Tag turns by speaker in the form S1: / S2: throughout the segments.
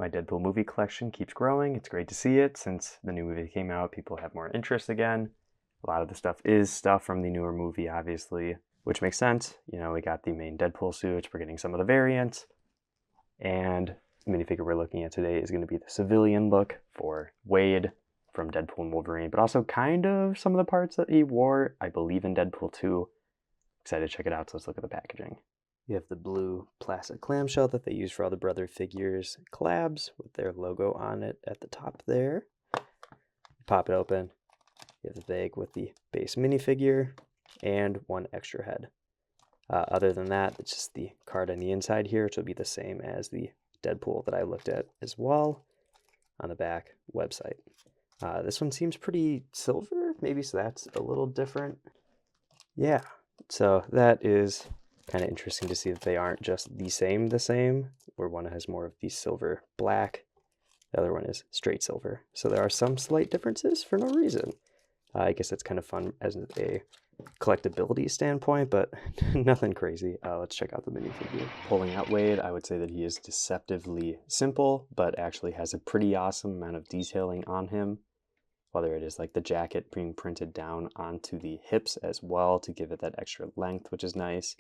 S1: My Deadpool movie collection keeps growing. It's great to see it. Since the new movie came out, people have more interest again. A lot of the stuff is stuff from the newer movie, obviously, which makes sense. You know, we got the main Deadpool suits, we're getting some of the variants, and the minifigure we're looking at today is going to be the civilian look for Wade from Deadpool and Wolverine, but also kind of some of the parts that he wore, I believe, in Deadpool 2. Excited to check it out, so let's look at the packaging. You have the blue plastic clamshell that they use for all the brother figures collabs with their logo on it at the top there. Pop it open. You have the bag with the base minifigure and one extra head. Other than that, it's just the card on the inside here, which will be the same as the Deadpool that I looked at as well on the back website. This one seems pretty silver, maybe, so that's a little different. Yeah, so that is kind of interesting to see that they aren't just the same, where one has more of the silver black, the other one is straight silver. So there are some slight differences for no reason. I guess it's kind of fun as a collectability standpoint, but nothing crazy. Let's check out the minifigure. Pulling out Wade, I would say that he is deceptively simple, but actually has a pretty awesome amount of detailing on him. Whether it is like the jacket being printed down onto the hips as well to give it that extra length, which is nice.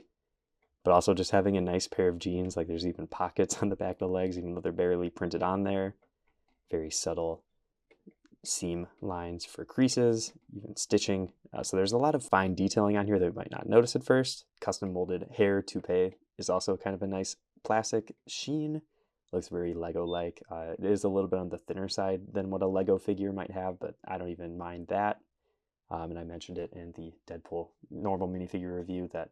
S1: But also just having a nice pair of jeans, like there's even pockets on the back of the legs, even though they're barely printed on there. Very subtle seam lines for creases, even stitching. So there's a lot of fine detailing on here that you might not notice at first. Custom molded hair toupee is also kind of a nice plastic sheen. Looks very Lego-like. It is a little bit on the thinner side than what a Lego figure might have, but I don't even mind that. And I mentioned it in the Deadpool normal minifigure review that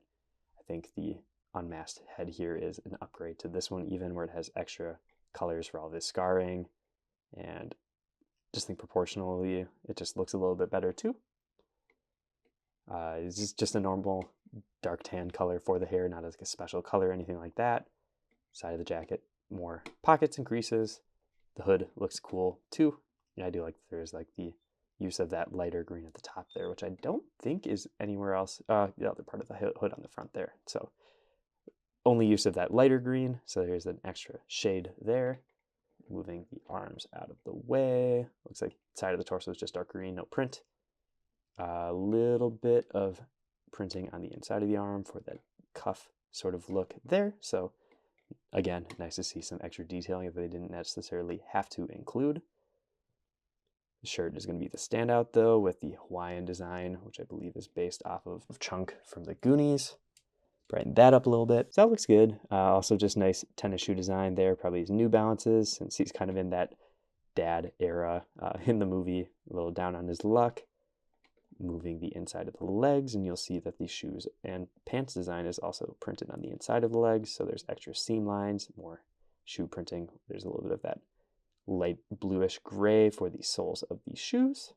S1: I think the unmasked head here is an upgrade to this one, even where it has extra colors for all this scarring, and just think proportionally it just looks a little bit better too. It's just a normal dark tan color for the hair, not like a special color or anything like that. Side of the jacket, more pockets and creases. The hood looks cool too. And I do like there's like the use of that lighter green at the top there, which I don't think is anywhere else. The other part of the hood on the front there. So only use of that lighter green. So there's an extra shade there. Moving the arms out of the way. Looks like the side of the torso is just dark green, no print. A little bit of printing on the inside of the arm for that cuff sort of look there. So again, nice to see some extra detailing that they didn't necessarily have to include. The shirt is going to be the standout though, with the Hawaiian design, which I believe is based off of Chunk from the Goonies. Brighten that up a little bit. So that looks good. Also just nice tennis shoe design there. Probably his New Balances, since he's kind of in that dad era in the movie. A little down on his luck. Moving the inside of the legs, and you'll see that the shoes and pants design is also printed on the inside of the legs. So there's extra seam lines, more shoe printing. There's a little bit of that light bluish gray for the soles of the shoes.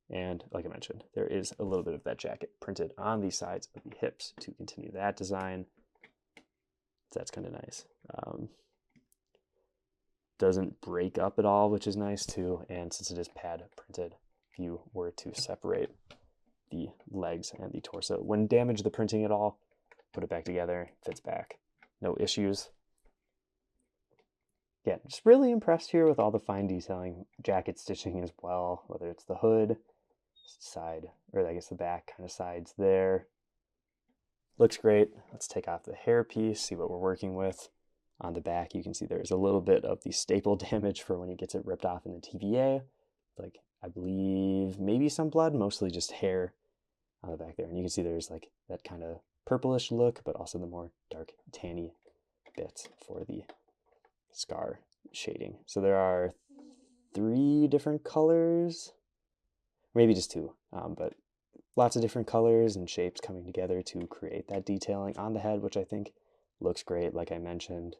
S1: And like I mentioned, there is a little bit of that jacket printed on the sides of the hips to continue that design. So that's kind of nice. Doesn't break up at all, which is nice too. And since it is pad printed, if you were to separate the legs and the torso, wouldn't damage the printing at all. Put it back together, fits back, no issues. Yeah, just really impressed here with all the fine detailing, jacket stitching as well, whether it's the hood, side, or I guess the back kind of sides there. Looks great. Let's take off the hair piece, see what we're working with. On the back, you can see there's a little bit of the staple damage for when he gets it ripped off in the TVA. Like, I believe maybe some blood, mostly just hair on the back there. And you can see there's like that kind of purplish look, but also the more dark tanny bits for the scar shading. So there are 3 different colors, maybe just 2, but lots of different colors and shapes coming together to create that detailing on the head, which I think looks great, like I mentioned.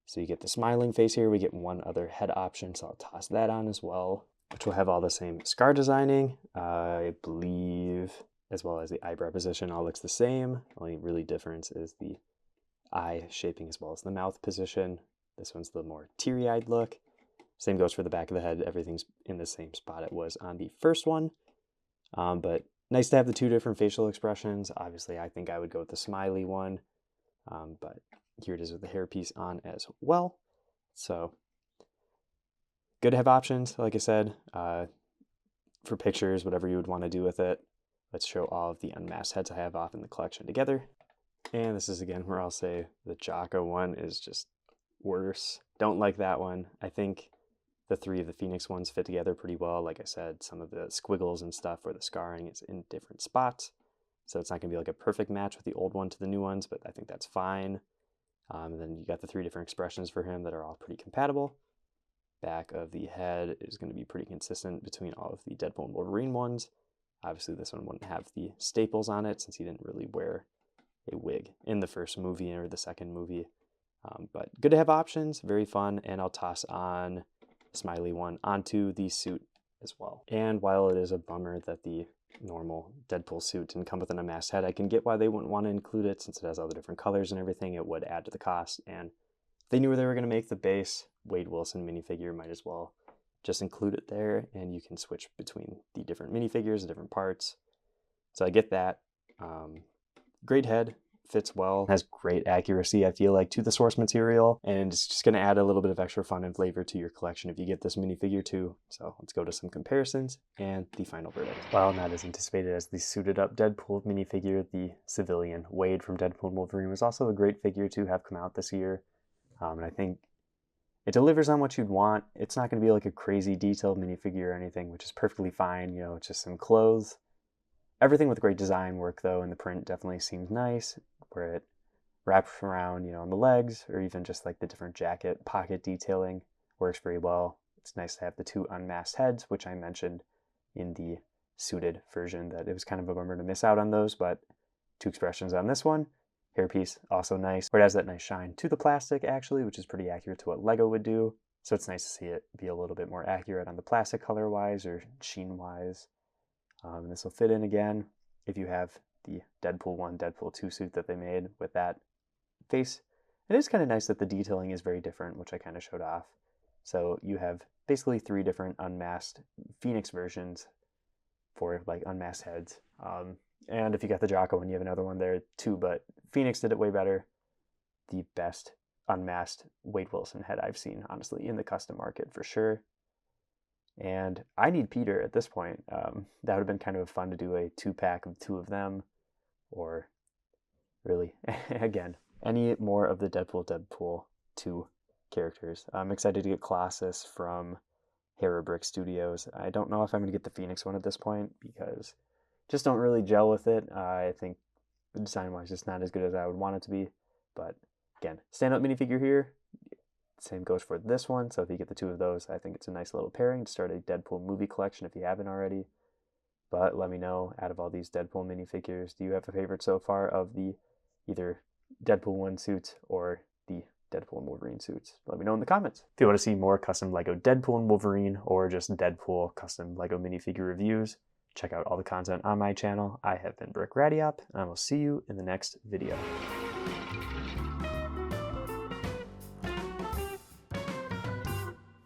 S1: So you get the smiling face here. We get one other head option, so I'll toss that on as well, which will have all the same scar designing, I believe, as well as the eyebrow position all looks the same. Only really difference is the eye shaping as well as the mouth position. This one's the more teary-eyed look. Same goes for the back of the head. Everything's in the same spot it was on the first one. But nice to have the 2 different facial expressions. Obviously, I think I would go with the smiley one. But here it is with the hairpiece on as well. So good to have options, like I said, for pictures, whatever you would want to do with it. Let's show all of the unmasked heads I have off in the collection together. And this is again where I'll say the Jocko one is just worse. Don't like that one. I think the three of the Phoenix ones fit together pretty well. Like I said, some of the squiggles and stuff where the scarring is in different spots. So it's not going to be like a perfect match with the old one to the new ones, but I think that's fine. And then you got the three different expressions for him that are all pretty compatible. Back of the head is going to be pretty consistent between all of the Deadpool and Wolverine ones. Obviously, this one wouldn't have the staples on it since he didn't really wear a wig in the first movie or the second movie. But good to have options, very fun, and I'll toss on Smiley one onto the suit as well. And while it is a bummer that the normal Deadpool suit didn't come with an unmasked head, I can get why they wouldn't want to include it since it has all the different colors and everything. It would add to the cost, and if they knew they were going to make the base Wade Wilson minifigure, might as well just include it there, and you can switch between the different minifigures, the different parts. So I get that. Great head, fits well, has great accuracy, I feel like, to the source material, and it's just going to add a little bit of extra fun and flavor to your collection if you get this minifigure too. So let's go to some comparisons and the final verdict. While not as anticipated as the suited up Deadpool minifigure, the civilian Wade from Deadpool and Wolverine was also a great figure to have come out this year. And I think it delivers on what you'd want. It's not going to be like a crazy detailed minifigure or anything, which is perfectly fine. You know, it's just some clothes. Everything with great design work, though, and the print definitely seems nice, where it wraps around, you know, on the legs, or even just like the different jacket pocket detailing works very well. It's nice to have the two unmasked heads, which I mentioned in the suited version, that it was kind of a bummer to miss out on those, but two expressions on this one. Hairpiece, also nice, where it has that nice shine to the plastic, actually, which is pretty accurate to what Lego would do. So it's nice to see it be a little bit more accurate on the plastic color-wise or sheen-wise. This will fit in again if you have the Deadpool 1, Deadpool 2 suit that they made with that face. It is kind of nice that the detailing is very different, which I kind of showed off. So you have basically three different unmasked Phoenix versions for like unmasked heads. And if you got the Jocko one, you have another one there too, but Phoenix did it way better. The best unmasked Wade Wilson head I've seen, honestly, in the custom market for sure. And I need Peter at this point. That would have been kind of fun to do a 2-pack of two of them, or really, again, any more of the Deadpool 2 characters. I'm excited to get Colossus from Brick Studios. I don't know if I'm going to get the Phoenix one at this point because just don't really gel with it. I think design-wise it's not as good as I would want it to be. But again, stand-up minifigure here. Same goes for this one. So if you get the two of those, I think it's a nice little pairing to start a Deadpool movie collection if you haven't already. But let me know, out of all these Deadpool minifigures, do you have a favorite so far of the either Deadpool 1 suits or the Deadpool and Wolverine suits? Let me know in the comments. If you want to see more custom Lego Deadpool and Wolverine or just Deadpool custom Lego minifigure reviews, check out all the content on my channel. I have been Brick Radiop, and I will see you in the next video.